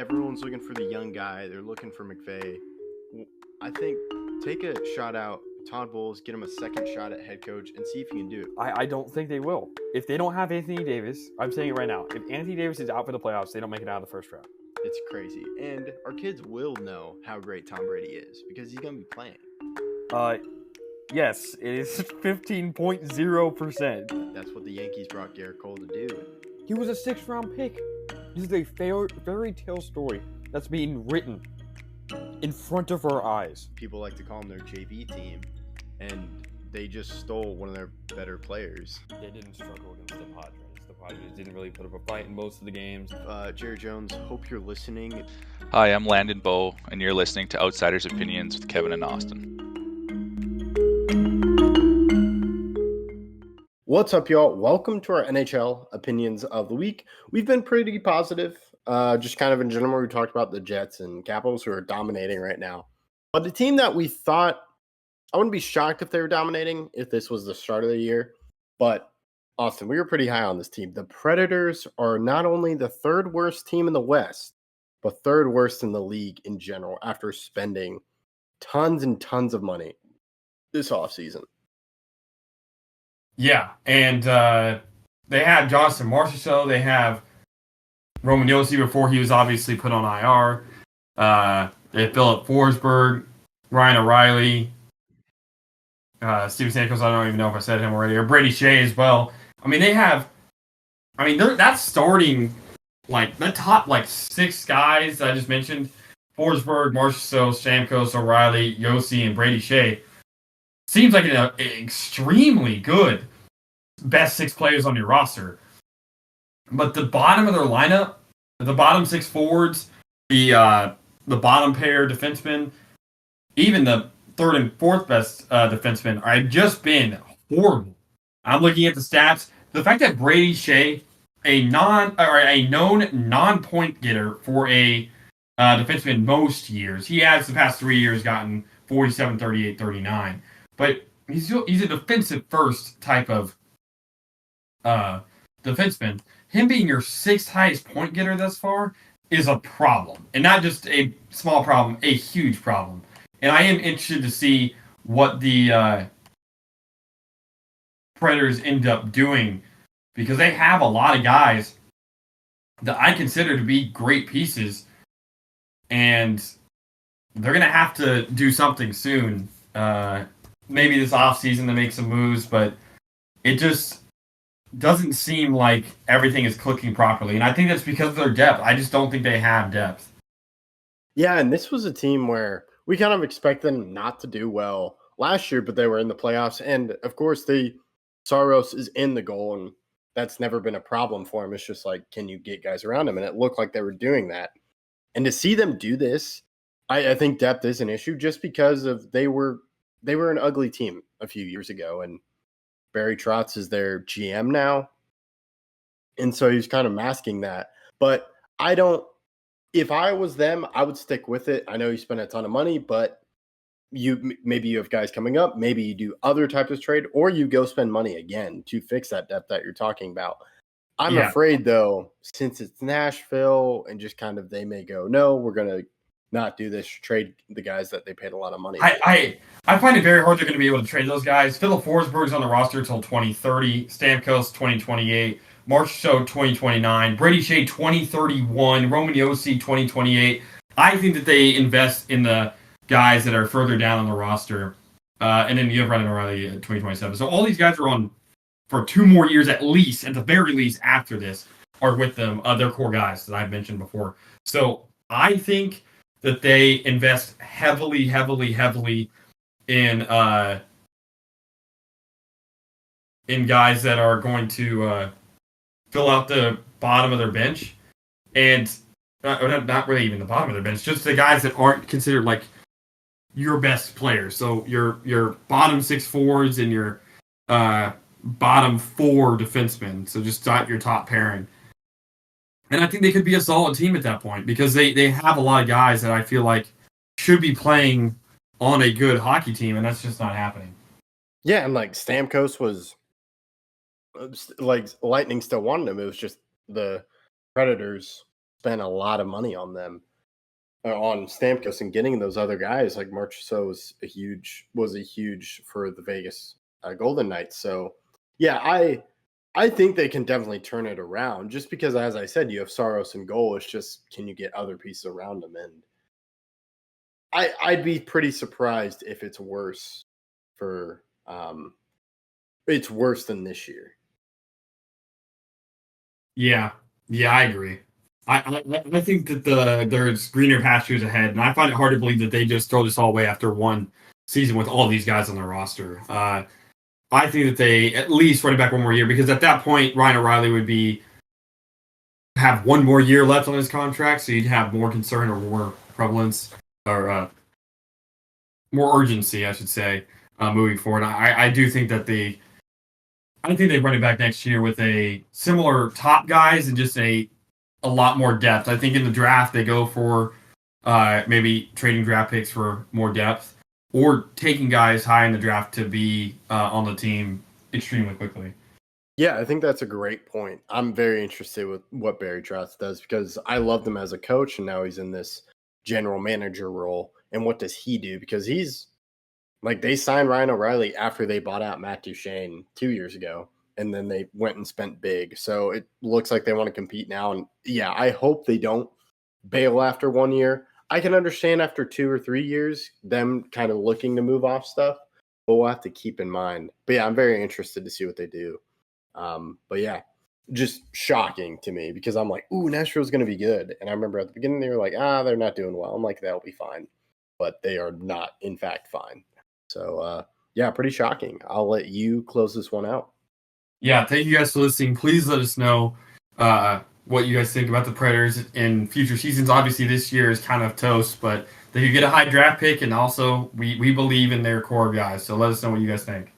everyone's looking for the young guy. They're looking for McVay. I think take a shot out Todd Bowles, get him a second shot at head coach, and see if he can do it. I don't think they will. If they don't have Anthony Davis, I'm saying it right now. If Anthony Davis is out for the playoffs, they don't make it out of the first round. It's crazy. And our kids will know how great Tom Brady is because he's going to be playing. Yes, it is 15.0%. That's what the Yankees brought Garrett Cole to do. He was a 6th-round pick. This is a fairy tale story that's being written in front of our eyes. People like to call them their JV team, and they just stole one of their better players. They didn't struggle against the Padres. The Padres didn't really put up a fight in most of the games. Jerry Jones, hope you're listening. Hi, I'm Landon Bowe, and you're listening to Outsiders Opinions with Kevin and Austin. What's up, y'all? Welcome to our NHL Opinions of the Week. We've been pretty positive, just kind of in general. We talked about the Jets and Capitals who are dominating right now. But the team that we thought, I wouldn't be shocked if they were dominating if this was the start of the year. But, Austin, we were pretty high on this team. The Predators are not only the third worst team in the West, but third worst in the league in general after spending tons and tons of money this offseason. Yeah, and they had Jonathan Marchessault. They have Roman Josi before he was obviously put on IR. They have Philip Forsberg, Ryan O'Reilly, Steven Stamkos. I don't even know if I said him already, or Brady Shea as well. I mean, that's starting like the top like 6 guys that I just mentioned: Forsberg, Marchessault, Stamkos, O'Reilly, Josi, and Brady Shea. Seems like an extremely good best 6 players on your roster. But the bottom of their lineup, the bottom 6 forwards, the bottom pair defensemen, even the third and fourth best defensemen have just been horrible. I'm looking at the stats. The fact that Brady Shea, a known non-point getter for a defenseman most years, he has the past 3 years gotten 47, 38, 39. But he's a defensive first type of defenseman. Him being your 6th highest point getter thus far is a problem. And not just a small problem, a huge problem. And I am interested to see what the Predators end up doing, because they have a lot of guys that I consider to be great pieces. And they're going to have to do something soon. Maybe this offseason to make some moves, but it just doesn't seem like everything is clicking properly. And I think that's because of their depth. I just don't think they have depth. Yeah, and this was a team where we kind of expected them not to do well last year, but they were in the playoffs. And, of course, Saros is in the goal, and that's never been a problem for him. It's just like, can you get guys around him? And it looked like they were doing that. And to see them do this, I think depth is an issue just because of they were an ugly team a few years ago, and Barry Trotz is their GM now. And so he's kind of masking that. But if I was them, I would stick with it. I know you spent a ton of money, but maybe you have guys coming up. Maybe you do other types of trade, or you go spend money again to fix that depth that you're talking about. I'm afraid, though, since it's Nashville and just kind of they may go, no, we're going to not do this, trade the guys that they paid a lot of money. I find it very hard they're going to be able to trade those guys. Philip Forsberg's on the roster until 2030, Stamkos 2028, Marchessault 2029, Brady Shea 2031, Roman Josi 2028. I think that they invest in the guys that are further down on the roster, and then you have Ryan O'Reilly at 2027. So all these guys are on for 2 more years at least, at the very least after this, are with them, their core guys that I've mentioned before. So I think that they invest heavily in guys that are going to fill out the bottom of their bench, and not really even the bottom of their bench, just the guys that aren't considered like your best players. So your bottom 6 forwards and your bottom 4 defensemen. So just your top pairing. And I think they could be a solid team at that point because they have a lot of guys that I feel like should be playing on a good hockey team, and that's just not happening. Yeah, and like Stamkos was like Lightning still wanted him. It was just the Predators spent a lot of money on them, on Stamkos, and getting those other guys like Marchessault was a huge for the Vegas Golden Knights. So yeah, I think they can definitely turn it around, just because, as I said, you have Saros in goal. It's just, can you get other pieces around them? And I'd be pretty surprised if it's worse for it's worse than this year. Yeah, I agree. I think that there's greener pastures ahead, and I find it hard to believe that they just throw this all away after one season with all these guys on their roster. I think that they at least run it back one more year, because at that point, Ryan O'Reilly would have one more year left on his contract, so you'd have more concern or more prevalence or more urgency, I should say, moving forward. I do think that they run it back next year with a similar top guys and just a lot more depth. I think in the draft they go for maybe trading draft picks for more depth, or taking guys high in the draft to be on the team extremely quickly. Yeah, I think that's a great point. I'm very interested with what Barry Trotz does, because I loved him as a coach, and now he's in this general manager role. And what does he do? Because he's like, they signed Ryan O'Reilly after they bought out Matt Duchene 2 years ago, and then they went and spent big. So it looks like they want to compete now. And yeah, I hope they don't bail after 1 year. I can understand after 2 or 3 years them kind of looking to move off stuff, but we'll have to keep in mind. But yeah, I'm very interested to see what they do. But yeah, just shocking to me, because I'm like, ooh, Nashville's going to be good. And I remember at the beginning they were like, they're not doing well. I'm like, they'll be fine. But they are not, in fact, fine. So yeah, pretty shocking. I'll let you close this one out. Yeah, thank you guys for listening. Please let us know what you guys think about the Predators in future seasons. Obviously, this year is kind of toast, but they could get a high draft pick, and also we believe in their core guys. So let us know what you guys think.